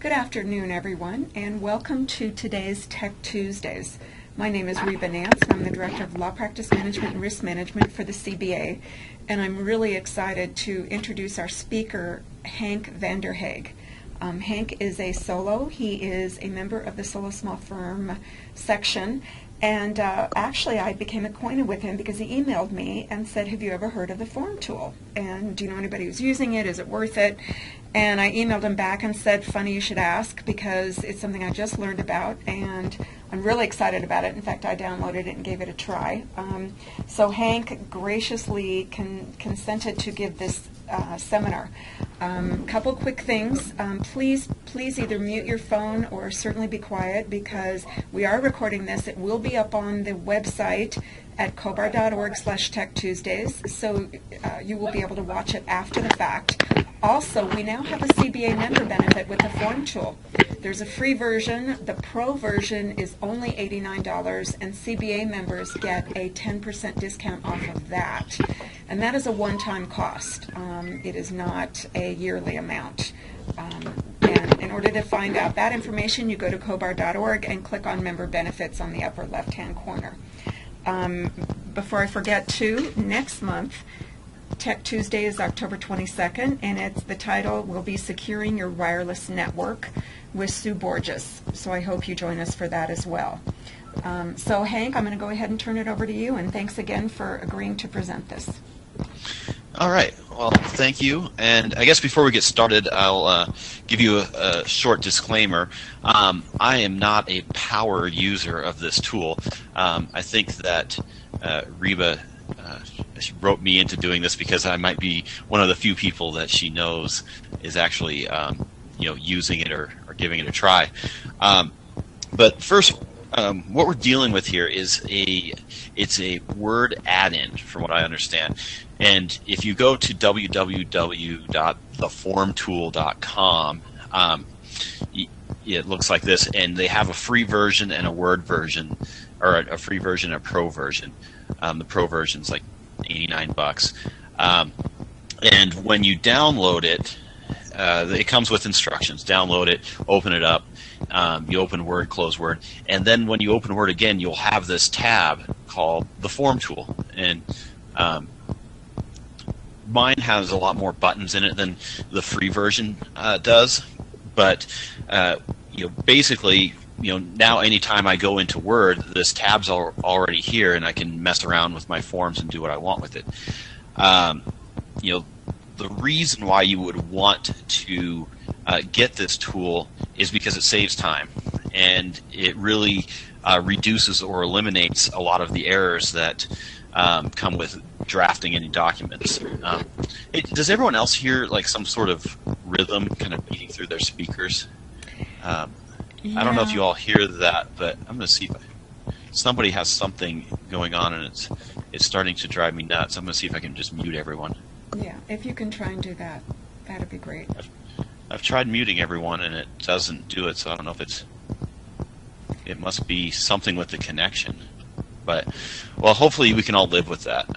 Good afternoon, everyone, and welcome to today's Tech Tuesdays. My name is Reba Nance. I'm the Director of Law Practice Management and Risk Management for the CBA, and I'm really excited to introduce our speaker, Hank Vanderhage. Hank is a solo. He is a member of the Solo Small Firm section, and actually I became acquainted with him because he emailed me and said, have you ever heard of the form tool? And do you know anybody who's using it? Is it worth it? And I emailed him back and said, funny you should ask, because it's something I just learned about and I'm really excited about it. In fact, I downloaded it and gave it a try. So Hank graciously consented to give this seminar. Couple quick things. Please either mute your phone or certainly be quiet, because we are recording this. It will be up on the website at cobar.org/TechTuesdays, so you will be able to watch it after the fact. Also, we now have a CBA member benefit with the form tool. There's a free version. The pro version is only $89, and CBA members get a 10% discount off of that. And that is a one-time cost. It is not a yearly amount. And in order to find out that information, you go to cobar.org and click on Member Benefits on the upper left-hand corner. Before I forget to, next month, Tech Tuesday is October 22nd, and the title will be Securing Your Wireless Network with Sue Borges. So I hope you join us for that as well. So Hank, I'm going to go ahead and turn it over to you, and thanks again for agreeing to present this. All right. Well, thank you. And I guess before we get started, I'll give you a short disclaimer. I am not a power user of this tool. I think that Reba she wrote me into doing this because I might be one of the few people that she knows is actually using it or giving it a try. But first, what we're dealing with here is it's a Word add-in, from what I understand. And if you go to www.theformtool.com, it looks like this, and they have a free version and a Word version, or a free version and a pro version. The pro version is like $89. And when you download it, it comes with instructions. Download it, open it up. You open Word, close Word, and then when you open Word again, you'll have this tab called the Form Tool. And mine has a lot more buttons in it than the free version does. But basically, now anytime I go into Word, this tab's already here, and I can mess around with my forms and do what I want with it. The reason why you would want to get this tool is because it saves time, and it really reduces or eliminates a lot of the errors that come with drafting any documents. Does everyone else hear like some sort of rhythm kind of beating through their speakers? Yeah. I don't know if you all hear that, but I'm going to see if somebody has something going on, and it's starting to drive me nuts. I'm going to see if I can just mute everyone. Yeah, if you can try and do that, that'd be great. I've tried muting everyone, and it doesn't do it, so I don't know if it must be something with the connection. But, well, hopefully we can all live with that,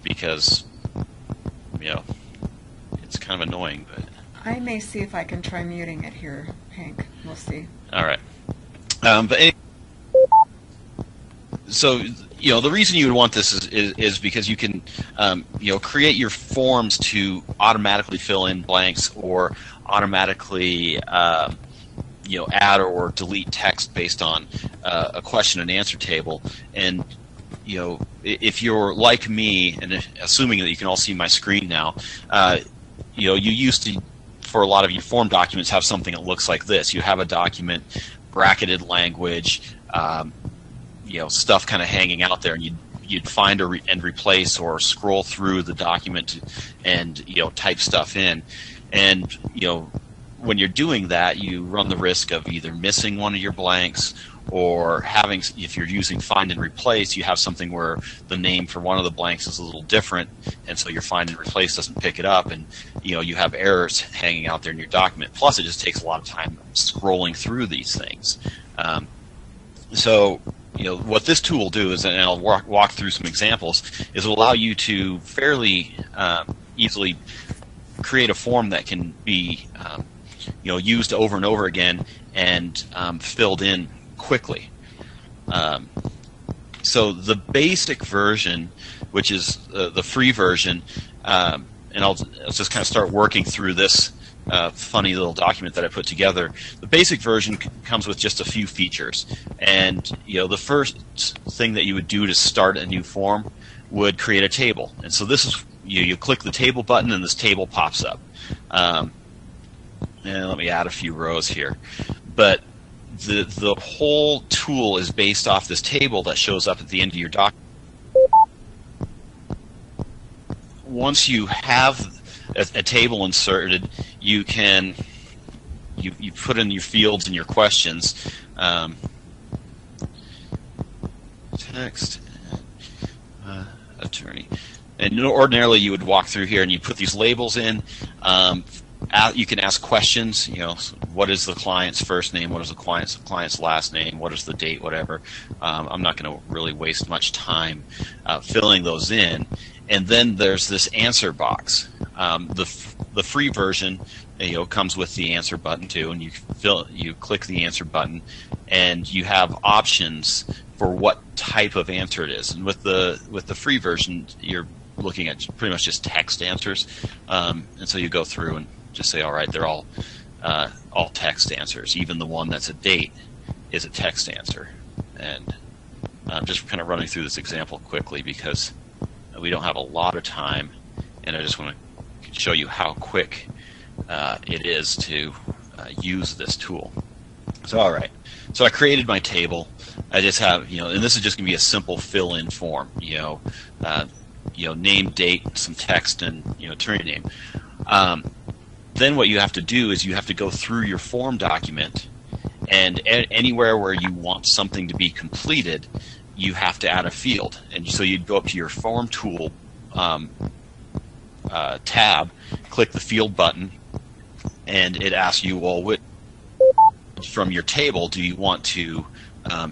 because, it's kind of annoying. But I may see if I can try muting it here, Hank. We'll see. All right. But anyway, so the reason you would want this is because you can create your forms to automatically fill in blanks or automatically add or delete text based on a question and answer table. And if you're like me, and assuming that you can all see my screen now, you used to, for a lot of your form documents, have something that looks like this. You have a document, bracketed language, stuff kind of hanging out there, and you'd find and replace or scroll through the document and type stuff in. And when you're doing that, you run the risk of either missing one of your blanks, or having, if you're using find and replace, you have something where the name for one of the blanks is a little different, and so your find and replace doesn't pick it up, and you have errors hanging out there in your document. Plus, it just takes a lot of time scrolling through these things. So what this tool will do is, and I'll walk through some examples, is it'll allow you to fairly easily create a form that can be used over and over again and filled in quickly. So the basic version, which is the free version, and I'll just kind of start working through this funny little document that I put together. The basic version comes with just a few features, and the first thing that you would do to start a new form would create a table. And so this is you click the table button and this table pops up. And let me add a few rows here, but the whole tool is based off this table that shows up at the end of your document. Once you have a table inserted, you can you put in your fields and your questions. Text attorney, and ordinarily you would walk through here and you put these labels in. You can ask questions. What is the client's first name? What is the client's last name? What is the date? Whatever. I'm not going to really waste much time filling those in. And then there's this answer box. The free version, comes with the answer button too, and you click the answer button, and you have options for what type of answer it is. And with the free version, you're looking at pretty much just text answers, and so you go through and just say, all right, they're all text answers. Even the one that's a date is a text answer. And I'm just kind of running through this example quickly because we don't have a lot of time, and I just want to show you how quick it is to use this tool. So all right, so I created my table. I just have, and this is just going to be a simple fill-in form. Name, date, some text, and attorney name. Then what you have to do is you have to go through your form document, and anywhere where you want something to be completed, you have to add a field. And so you'd go up to your form tool tab, click the field button, and it asks you, well, which from your table do you want to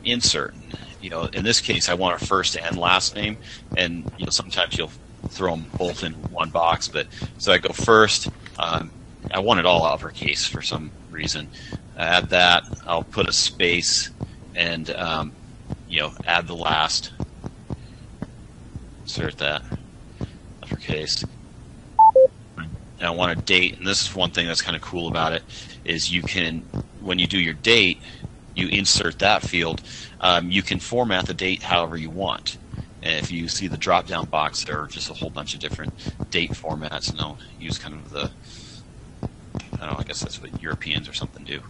insert? In this case, I want a first and last name, and sometimes you'll throw them both in one box. But so I go first. I want it all uppercase for some reason. Add that. I'll put a space and add the last. Insert that uppercase. And I want a date, and this is one thing that's kind of cool about it, is you can, when you do your date, you insert that field. You can format the date however you want. And if you see the drop-down box, there are just a whole bunch of different date formats, and I'll use kind of the, I guess that's what Europeans or something do.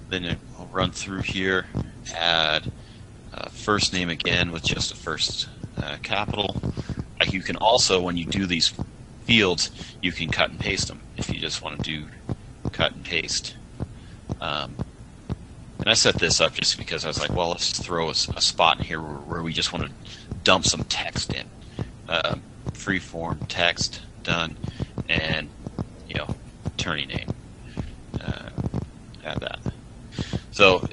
Then I'll run through here, add first name again with just a first capital. You can also, when you do these fields, you can cut and paste them if you just want to do cut and paste. And I set this up just because I was like, well, let's throw a spot in here where we just want to dump some text in. Free form text, done, and attorney name. Add that. So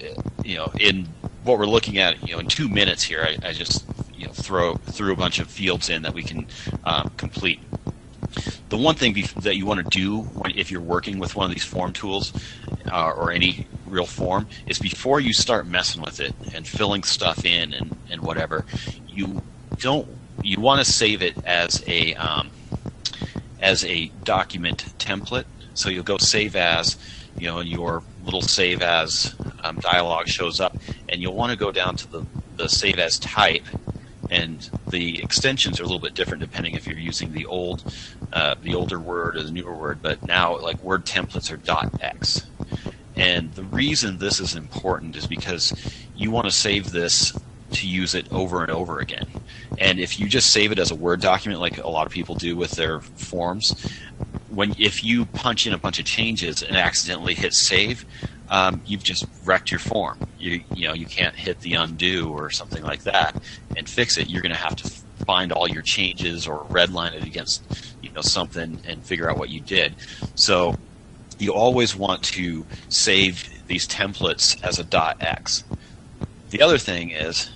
in what we're looking at, in 2 minutes here, I just threw a bunch of fields in that we can complete. The one thing that you want to do if you're working with one of these form tools or any real form is before you start messing with it and filling stuff in and whatever, you want to save it as a document template. So you'll go save as, your little save as dialog shows up, and you'll want to go down to the save as type. And the extensions are a little bit different depending if you're using the older Word or the newer Word. But now, like, Word templates are .x. And the reason this is important is because you want to save this to use it over and over again. And if you just save it as a Word document, like a lot of people do with their forms, if you punch in a bunch of changes and accidentally hit save, you've just wrecked your form. You can't hit the undo or something like that and fix it. You're going to have to find all your changes or redline it against something and figure out what you did. So you always want to save these templates as a .x. The other thing is,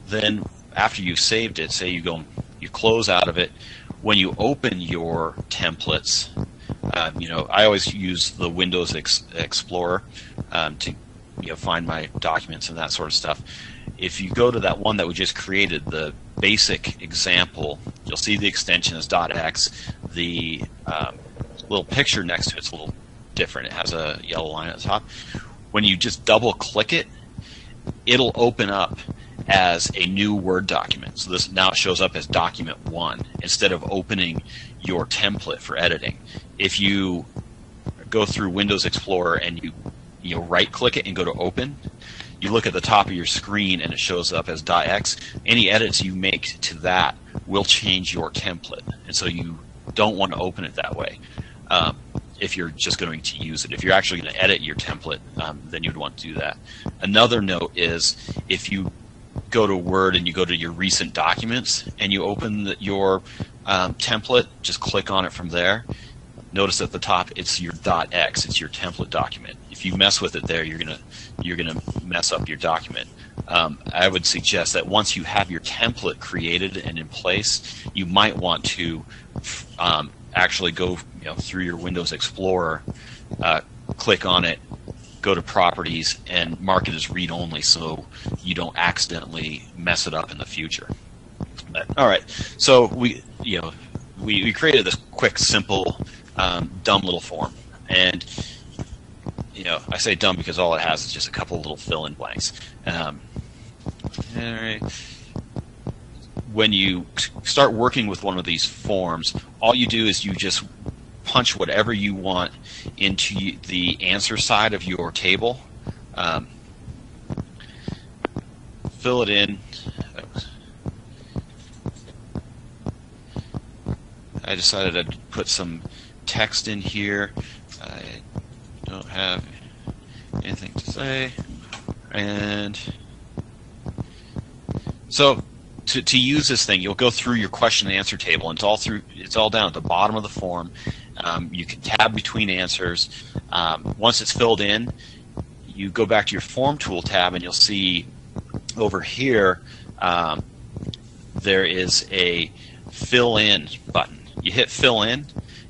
then after you've saved it, say you close out of it. When you open your templates, I always use the Windows Explorer to find my documents and that sort of stuff. If you go to that one that we just created, the basic example, you'll see the extension is .x. The little picture next to it's a little different. It has a yellow line at the top. When you just double click it, it'll open up as a new Word document. So this now shows up as document 1 instead of opening your template for editing. If you go through Windows Explorer and you right click it and go to open, you look at the top of your screen and it shows up as .x. Any edits you make to that will change your template, and so you don't want to open it that way. If you're just going to use it. If you're actually going to edit your template, then you'd want to do that. Another note is if you go to Word and you go to your recent documents and you open your template, just click on it from there. Notice at the top it's your .x, it's your template document. If you mess with it there, you're gonna mess up your document. I would suggest that once you have your template created and in place, you might want to actually go through your Windows Explorer, click on it, go to Properties, and mark it as read-only so you don't accidentally mess it up in the future. But, all right, so we created this quick, simple, dumb little form, and I say dumb because all it has is just a couple little fill-in blanks. All right. When you start working with one of these forms, all you do is you just punch whatever you want into the answer side of your table. Fill it in. I decided I'd put some text in here. I don't have anything to say. And so to use this thing, you'll go through your question and answer table, and it's all down at the bottom of the form. You can tab between answers. Once it's filled in, you go back to your Form Tool tab, and you'll see over here there is a Fill In button. You hit Fill In,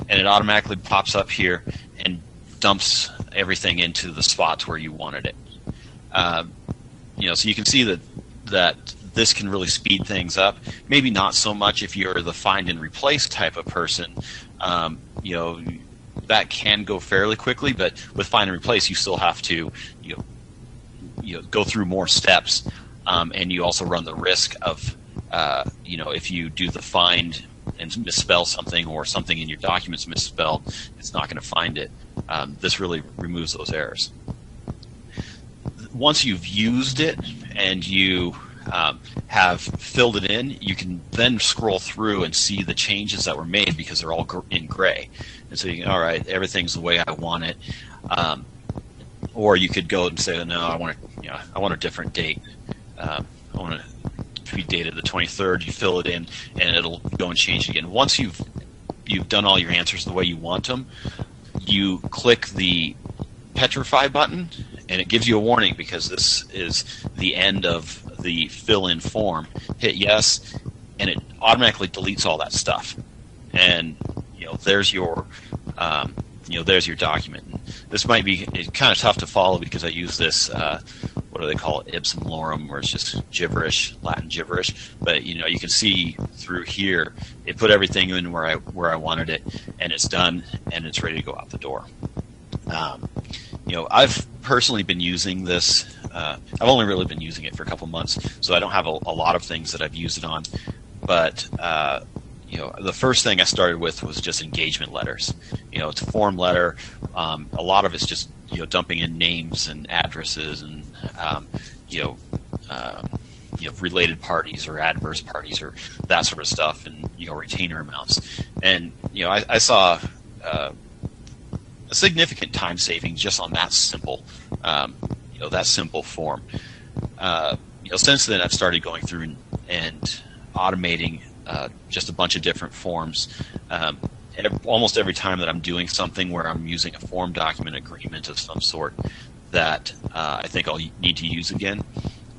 and it automatically pops up here and dumps everything into the spots where you wanted it. So you can see that this can really speed things up. Maybe not so much if you're the find and replace type of person. That can go fairly quickly, but with find and replace, you still have to go through more steps, and you also run the risk of if you do the find and misspell something, or something in your documents misspelled, it's not going to find it. This really removes those errors. Once you've used it and you have filled it in, you can then scroll through and see the changes that were made because they're all in gray. And so you can, all right, everything's the way I want it. Or you could go and say, no, I want a different date. I want it to be dated the 23rd. You fill it in, and it'll go and change again. Once you've done all your answers the way you want them, you click the Petrify button, and it gives you a warning because this is the end of the fill-in form. Hit yes, and it automatically deletes all that stuff. And there's your there's your document. This might be kind of tough to follow because I use this what do they call it, ipsum lorem, where it's just gibberish, Latin gibberish. But you can see through here, it put everything in where I wanted it, and it's done, and it's ready to go out the door. I've personally been using this. I've only really been using it for a couple months, so I don't have a lot of things that I've used it on. But the first thing I started with was just engagement letters. It's a form letter. A lot of it's just dumping in names and addresses and related parties or adverse parties or that sort of stuff, and retainer amounts. And I saw a significant time savings just on that simple form. Since then I've started going through and automating just a bunch of different forms. Almost every time that I'm doing something where I'm using a form document agreement of some sort that I think I'll need to use again,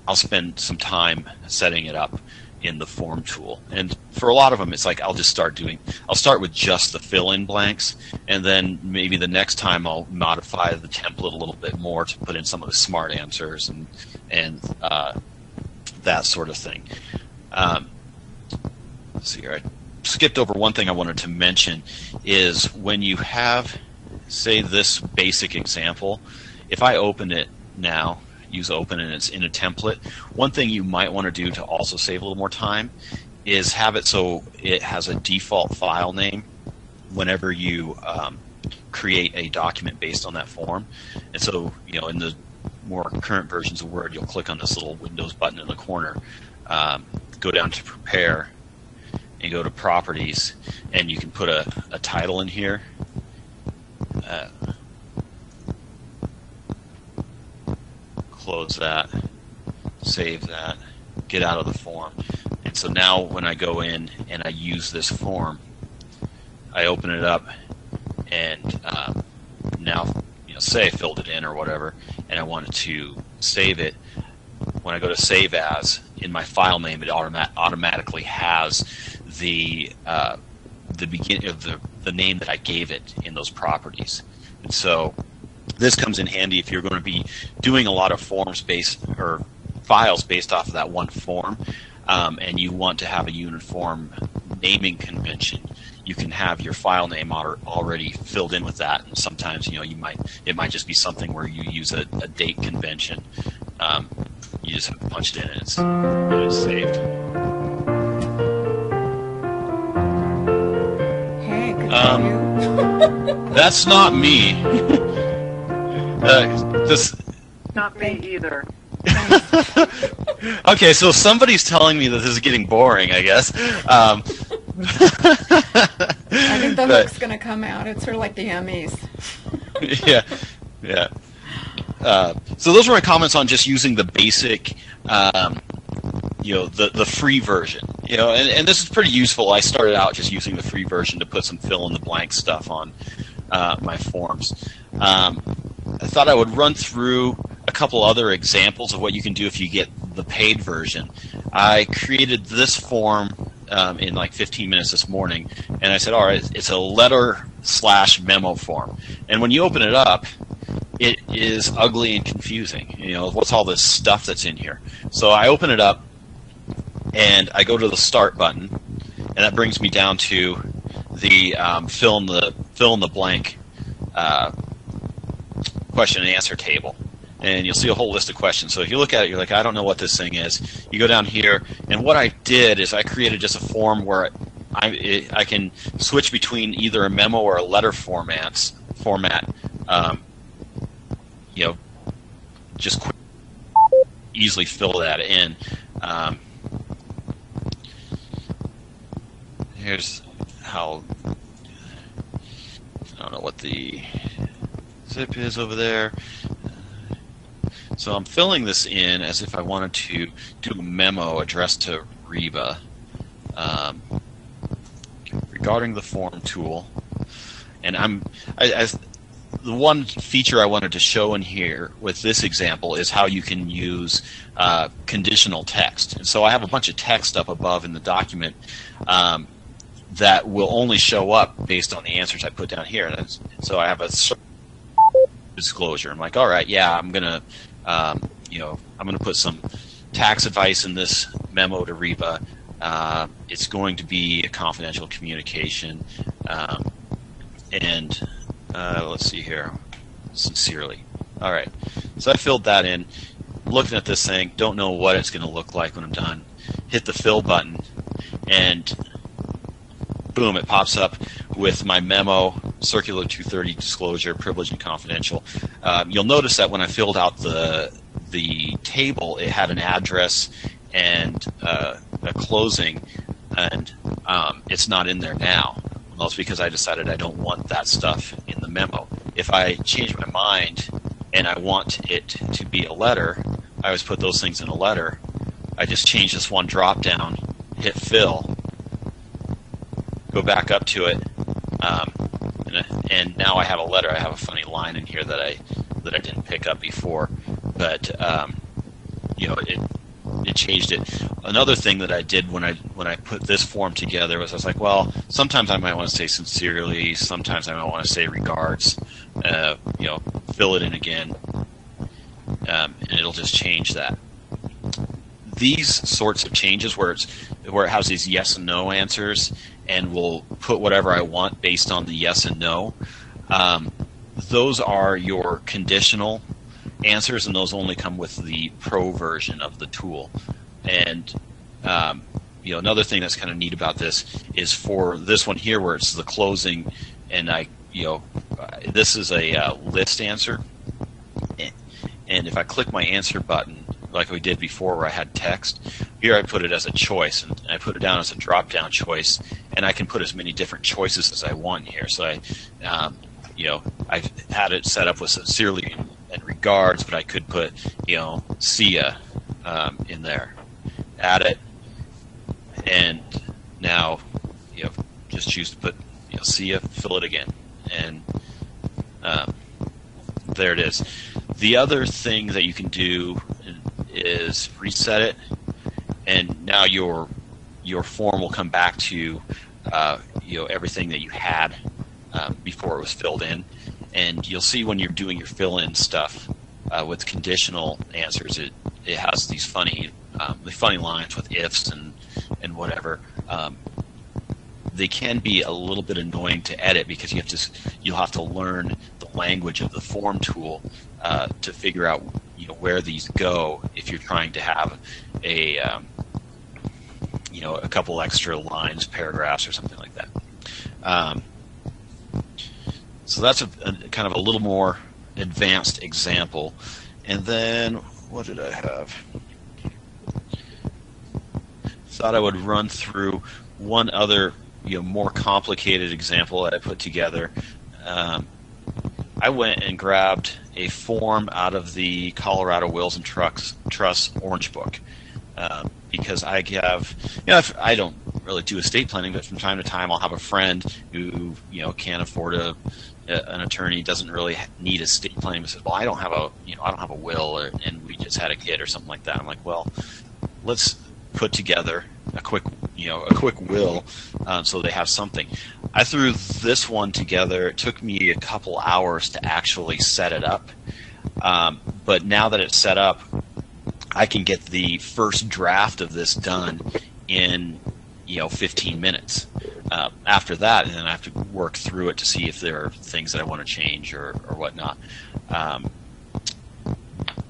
I'll spend some time setting it up in the form tool. And for a lot of them, it's like I'll start with just the fill-in blanks, and then maybe the next time I'll modify the template a little bit more to put in some of the smart answers and that sort of thing. Let's see here. I skipped over one thing I wanted to mention is when you have, say, this basic example, if I open it now, use open and it's in a template, one thing you might want to do to also save a little more time is have it so it has a default file name whenever you create a document based on that form. And so, in the more current versions of Word, you'll click on this little Windows button in the corner, go down to Prepare, and go to Properties, and you can put a title in here. Close that, save that, get out of the form. And so now when I go in and I use this form, I open it up, and now, say I filled it in or whatever, and I wanted to save it. When I go to Save As, in my file name, it automatically has the beginning of the name that I gave it in those properties. And so this comes in handy if you're going to be doing a lot of forms or files based off of that one form, and you want to have a uniform naming convention. You can have your file name already filled in with that, and sometimes it might just be something where you use a date convention. You just have to punch it in and it's saved. Hey, good for you. That's not me. Not me either. Okay, so somebody's telling me that this is getting boring, I guess. I think the hook's going to come out. It's sort of like the Emmys. Yeah. So those were my comments on just using the basic, the free version. And this is pretty useful. I started out just using the free version to put some fill-in-the-blank stuff on my forms. I thought I would run through a couple other examples of what you can do if you get the paid version. I created this form in like 15 minutes this morning, and I said, all right, it's a letter/memo form. And when you open it up, it is ugly and confusing. What's all this stuff that's in here? So I open it up, and I go to the Start button, and that brings me down to the fill in the blank question and answer table. And you'll see a whole list of questions. So if you look at it, you're like, I don't know what this thing is. You go down here, and what I did is I created just a form where I can switch between either a memo or a letter format. Just easily fill that in. Here's how, I don't know what the zip is over there. So I'm filling this in as if I wanted to do a memo addressed to Reba regarding the form tool. And the one feature I wanted to show in here with this example is how you can use conditional text. And so I have a bunch of text up above in the document that will only show up based on the answers I put down here. And so I have a disclosure. I'm like, all right, yeah, I'm gonna put some tax advice in this memo to Reba. It's going to be a confidential communication, and let's see here, sincerely. All right, so I filled that in. Looking at this thing, don't know what it's going to look like when I'm done. Hit the fill button, and boom, it pops up with my memo, Circular 230 disclosure, privileged and confidential. You'll notice that when I filled out the table, it had an address and a closing, and it's not in there now. Well, it's because I decided I don't want that stuff in the memo. If I change my mind and I want it to be a letter, I always put those things in a letter. I just change this one drop down, hit fill, go back up to it, and now I have a letter. I have a funny line in here that I didn't pick up before, but it changed it. Another thing that I did when I put this form together was I was like, well, sometimes I might want to say sincerely, sometimes I might want to say regards. Fill it in again, and it'll just change that. These sorts of changes where it has these yes and no answers, and will put whatever I want based on the yes and no. Those are your conditional answers, and those only come with the pro version of the tool. And another thing that's kind of neat about this is for this one here, where it's the closing, and this is a list answer, and if I click my answer button like we did before where I had text, here I put it as a choice, and I put it down as a drop-down choice, and I can put as many different choices as I want here. So I've had it set up with sincerely and regards, but I could put, see ya in there, add it, and now, just choose to put, see ya, fill it again, and there it is. The other thing that you can do is reset it, and now your form will come back to everything that you had before it was filled in. And you'll see when you're doing your fill-in stuff with conditional answers, it has these funny lines with ifs and whatever. They can be a little bit annoying to edit because you'll have to learn the language of the form tool to figure out where these go if you're trying to have a couple extra lines, paragraphs, or something like that. So that's a kind of a little more advanced example. And then what did I have? Thought I would run through one other more complicated example that I put together. I went and grabbed a form out of the Colorado Wills and Truss Orange Book because I have, I don't really do estate planning, but from time to time I'll have a friend who can't afford an attorney, doesn't really need estate planning, but says, well, I don't have a will, and we just had a kid or something like that. I'm like, well, let's put together a quick will, so they have something. I threw this one together. It took me a couple hours to actually set it up, but now that it's set up, I can get the first draft of this done in 15 minutes. After that, and then I have to work through it to see if there are things that I want to change or whatnot.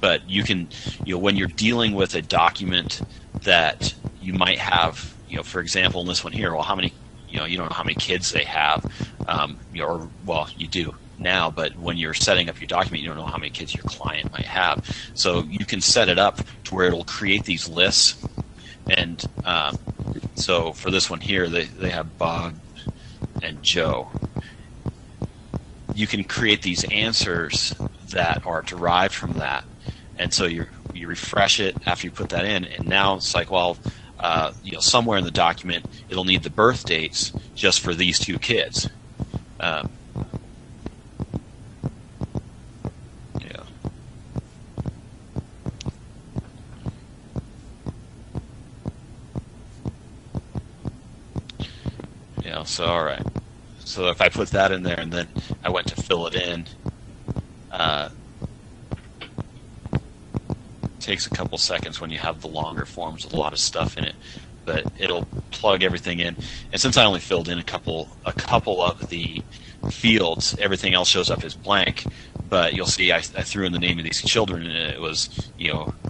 But you can, when you're dealing with a document that you might have, for example, in this one here, well, how many, you don't know how many kids they have, or, well, you do now, but when you're setting up your document, you don't know how many kids your client might have. So you can set it up to where it'll create these lists. And so for this one here, they have Bob and Joe. You can create these answers that are derived from that. And so you refresh it after you put that in, and now it's like, well, somewhere in the document it'll need the birth dates just for these two kids. So all right. So if I put that in there and then I went to fill it in, it takes a couple seconds when you have the longer forms with a lot of stuff in it, but it'll plug everything in. And since I only filled in a couple of the fields, everything else shows up as blank. But you'll see I threw in the name of these children, and it was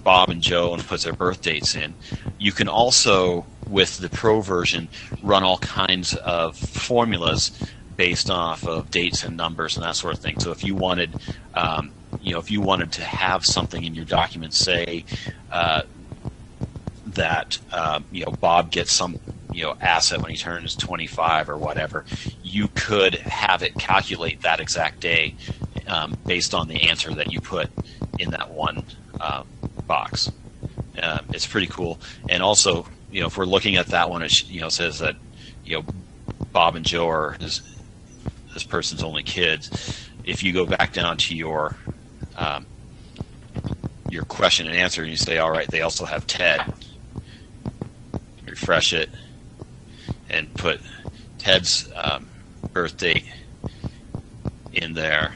Bob and Joe, and puts their birth dates in. You can also, with the Pro version, run all kinds of formulas based off of dates and numbers and that sort of thing. So if you wanted, to have something in your document, say that Bob gets some asset when he turns 25 or whatever, you could have it calculate that exact day based on the answer that you put in that one box. It's pretty cool. And also, if we're looking at that one, it says that Bob and Joe are this person's only kids. If you go back down to your your question and answer, and you say, all right, they also have Ted. Refresh it and put Ted's birth date in there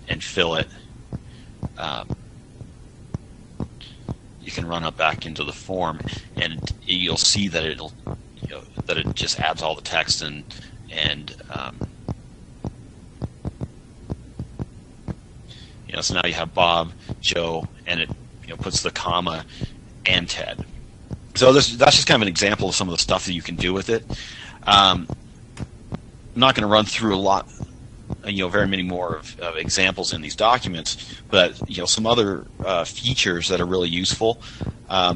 and fill it. You can run up back into the form, and you'll see that it just adds all the text and so now you have Bob, Joe, and it puts the comma and Ted. So that's just kind of an example of some of the stuff that you can do with it. I'm not going to run through a lot, very many more of examples in these documents, but some other features that are really useful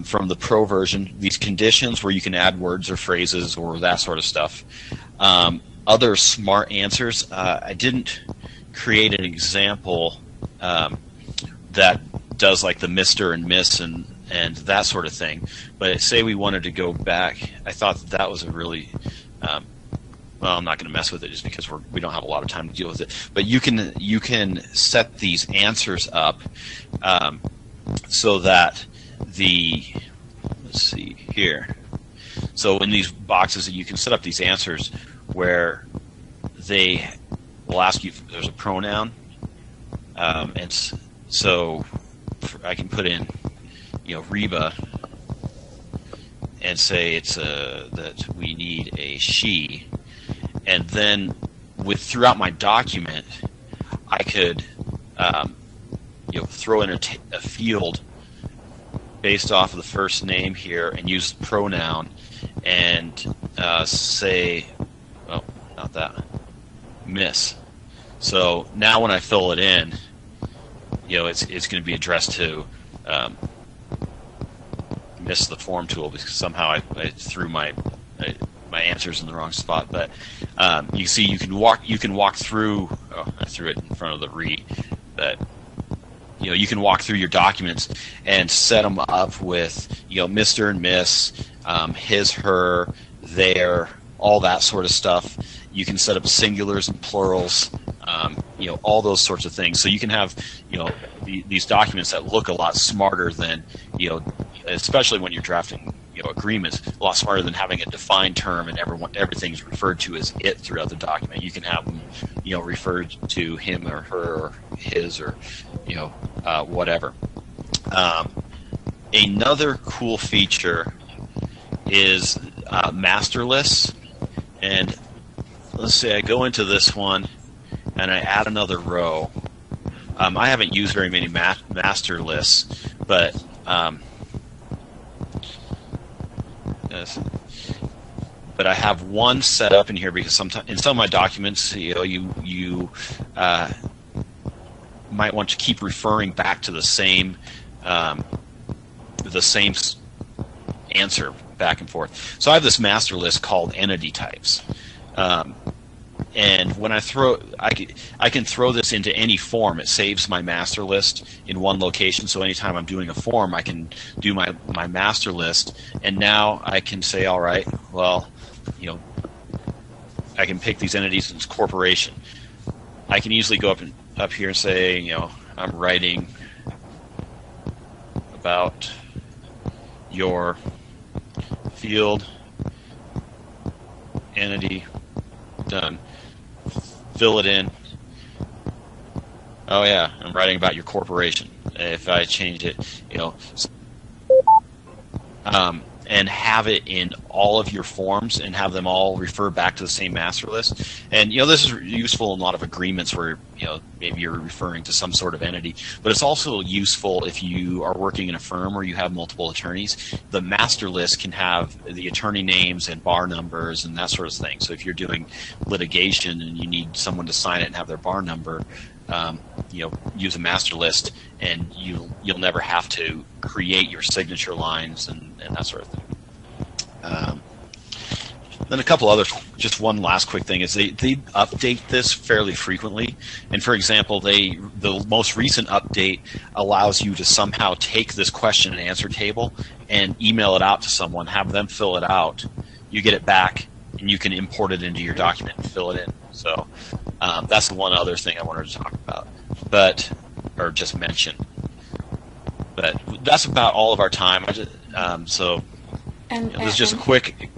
from the Pro version. These conditions where you can add words or phrases or that sort of stuff. Other smart answers. I didn't create an example that does like the Mr. and Miss and that sort of thing. But say we wanted to go back, I thought that was a really well, I'm not going to mess with it just because we don't have a lot of time to deal with it. But you can set these answers up so that let's see here. So in these boxes, you can set up these answers where they will ask you if there's a pronoun, and so I can put in Reba and say it's that we need a she. And then throughout my document, I could throw in a field based off of the first name here and use the pronoun and say, oh, not that, Miss. So now when I fill it in, it's going to be addressed to Miss the form tool because somehow I threw my answers in the wrong spot. But you see, you can walk through. Oh, I threw it in front of the re. But you can walk through your documents and set them up with Mr. and Miss, his, her, their, all that sort of stuff. You can set up singulars and plurals. All those sorts of things. So you can have these documents that look a lot smarter than especially when you're drafting agreements, a lot smarter than having a defined term and everything's referred to as it throughout the document. You can have them referred to him or her or his or whatever. Another cool feature is master lists, and let's say I go into this one and I add another row. I haven't used very many master lists, but I have one set up in here because sometimes in some of my documents, you might want to keep referring back to the same answer back and forth. So I have this master list called entity types. And when I can throw this into any form. It saves my master list in one location. So anytime I'm doing a form, I can do my master list. And now I can say, all right, well, I can pick these entities as corporation. I can easily go up here and say, I'm writing about your field entity. Done. Fill it in. Oh yeah, I'm writing about your corporation. If I change it, and have it in all of your forms and have them all refer back to the same master list. And this is useful in a lot of agreements where maybe you're referring to some sort of entity, but it's also useful if you are working in a firm where you have multiple attorneys. The master list can have the attorney names and bar numbers and that sort of thing. So if you're doing litigation and you need someone to sign it and have their bar number, use a master list, and you'll never have to create your signature lines and that sort of thing. Then a couple other, just one last quick thing is they update this fairly frequently. And for example, the most recent update allows you to somehow take this question and answer table and email it out to someone, have them fill it out. You get it back, and you can import it into your document and fill it in. So that's the one other thing I wanted to talk about, or just mention. But that's about all of our time. So it was just a quick.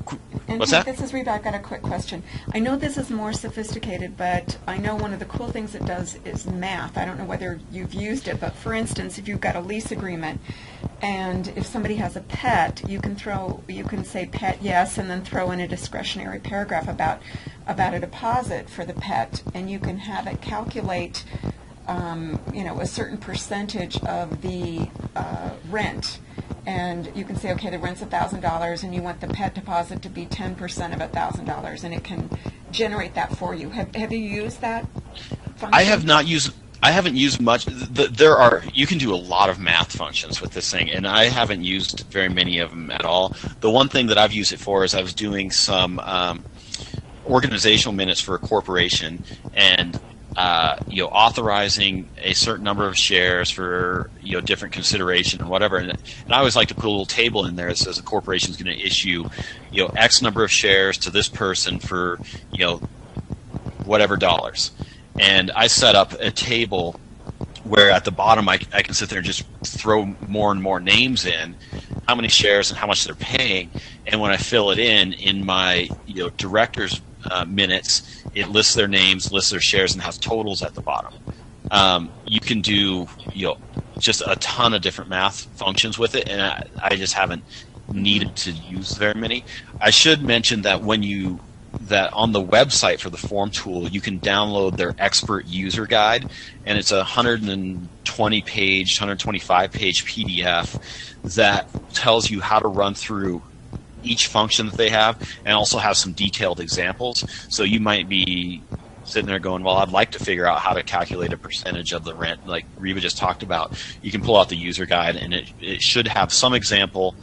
And What's Hank, that? this is Reba. I've got a quick question. I know this is more sophisticated, but I know one of the cool things it does is math. I don't know whether you've used it, but for instance, if you've got a lease agreement, and if somebody has a pet, you can say pet yes, and then throw in a discretionary paragraph about a deposit for the pet, and you can have it calculate, a certain percentage of the rent. And you can say, okay, the rent's $1,000, and you want the pet deposit to be 10% of $1,000, and it can generate that for you. Have you used that function? I haven't used much. You can do a lot of math functions with this thing, and I haven't used very many of them at all. The one thing that I've used it for is I was doing some organizational minutes for a corporation, and authorizing a certain number of shares for different consideration and whatever, and I always like to put a little table in there that says the corporation is going to issue X number of shares to this person for whatever dollars, and I set up a table where at the bottom I can sit there and just throw more and more names in, how many shares and how much they're paying, and when I fill it in my director's minutes, it lists their names, lists their shares, and has totals at the bottom. You can do just a ton of different math functions with it, and I just haven't needed to use very many. I should mention that that on the website for the form tool, you can download their expert user guide, and it's a 125-page PDF that tells you how to run through each function that they have, and also have some detailed examples. So you might be sitting there going, well, I'd like to figure out how to calculate a percentage of the rent, like Reba just talked about. You can pull out the user guide, and it should have some example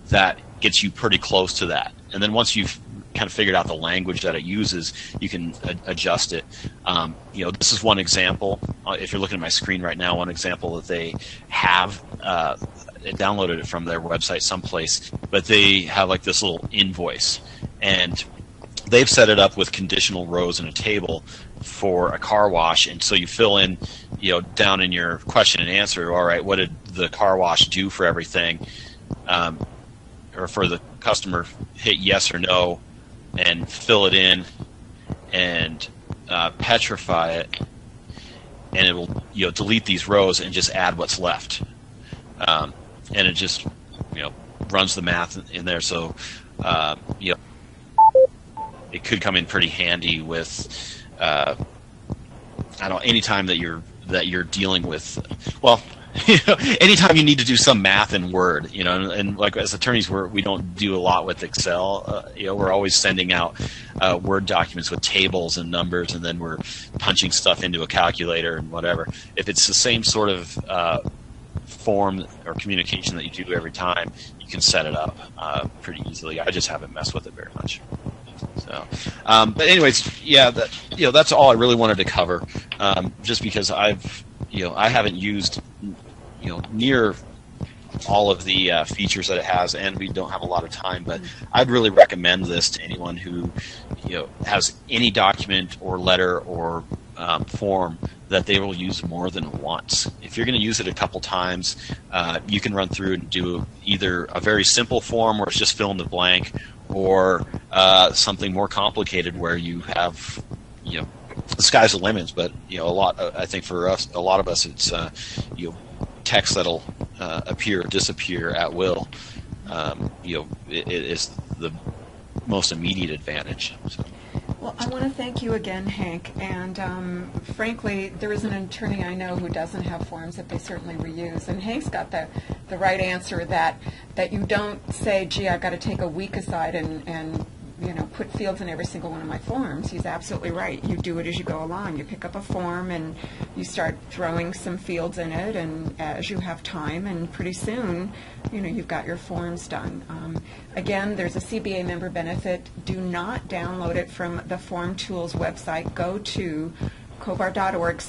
that gets you pretty close to that. And then once you've kind of figured out the language that it uses, you can adjust it. This is one example. If you're looking at my screen right now, one example that they have. It downloaded it from their website someplace, but they have like this little invoice, and they've set it up with conditional rows in a table for a car wash. And so you fill in, down in your question and answer, all right, what did the car wash do for everything? Or for the customer, hit yes or no, and fill it in, and petrify it, and it will delete these rows and just add what's left. And it just runs the math in there, so it could come in pretty handy with anytime that you're dealing with, well, anytime you need to do some math in Word, and like as attorneys, we don't do a lot with Excel. We're always sending out Word documents with tables and numbers, and then we're punching stuff into a calculator and whatever. If it's the same sort of form or communication that you do every time, you can set it up pretty easily. I just haven't messed with it very much. So, but anyways, that's all I really wanted to cover. Just because I haven't used near all of the features that it has, and we don't have a lot of time. But I'd really recommend this to anyone who has any document or letter or form that they will use more than once. If you're going to use it a couple times, you can run through and do either a very simple form where it's just fill in the blank, or something more complicated where you have, the sky's the limit. But I think for us, a lot of us, it's text that'll appear or disappear at will. It is the most immediate advantage. So. Well, I want to thank you again, Hank. And frankly, there is an attorney I know who doesn't have forms that they certainly reuse. And Hank's got the right answer that you don't say, gee, I've got to take a week aside and put fields in every single one of my forms. He's absolutely right. You do it as you go along. You pick up a form and you start throwing some fields in it, and as you have time, and pretty soon, you've got your forms done. Again, there's a CBA member benefit. Do not download it from the Form Tools website. Go to cobar.org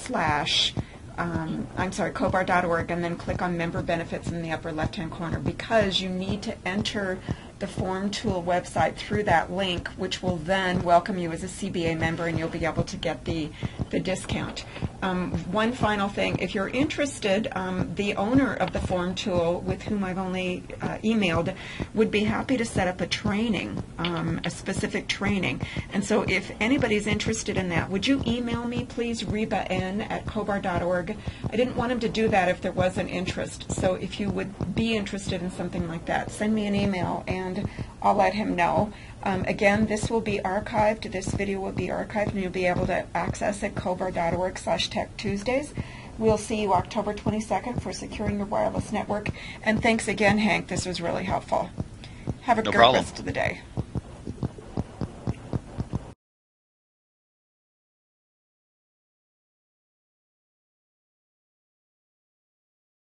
and then click on Member Benefits in the upper left-hand corner, because you need to enter the Form Tool website through that link, which will then welcome you as a CBA member, and you'll be able to get the discount. One final thing, if you're interested, the owner of the Form Tool, with whom I've only emailed, would be happy to set up a training, a specific training. And so if anybody's interested in that, would you email me, please, reban@cobar.org. I didn't want him to do that if there wasn't interest. So if you would be interested in something like that, send me an email and I'll let him know. Again, this will be archived. This video will be archived, and you'll be able to access it, cobar.org/TechTuesdays. We'll see you October 22nd for Securing Your Wireless Network. And thanks again, Hank. This was really helpful. Have a No good problem. rest of the day.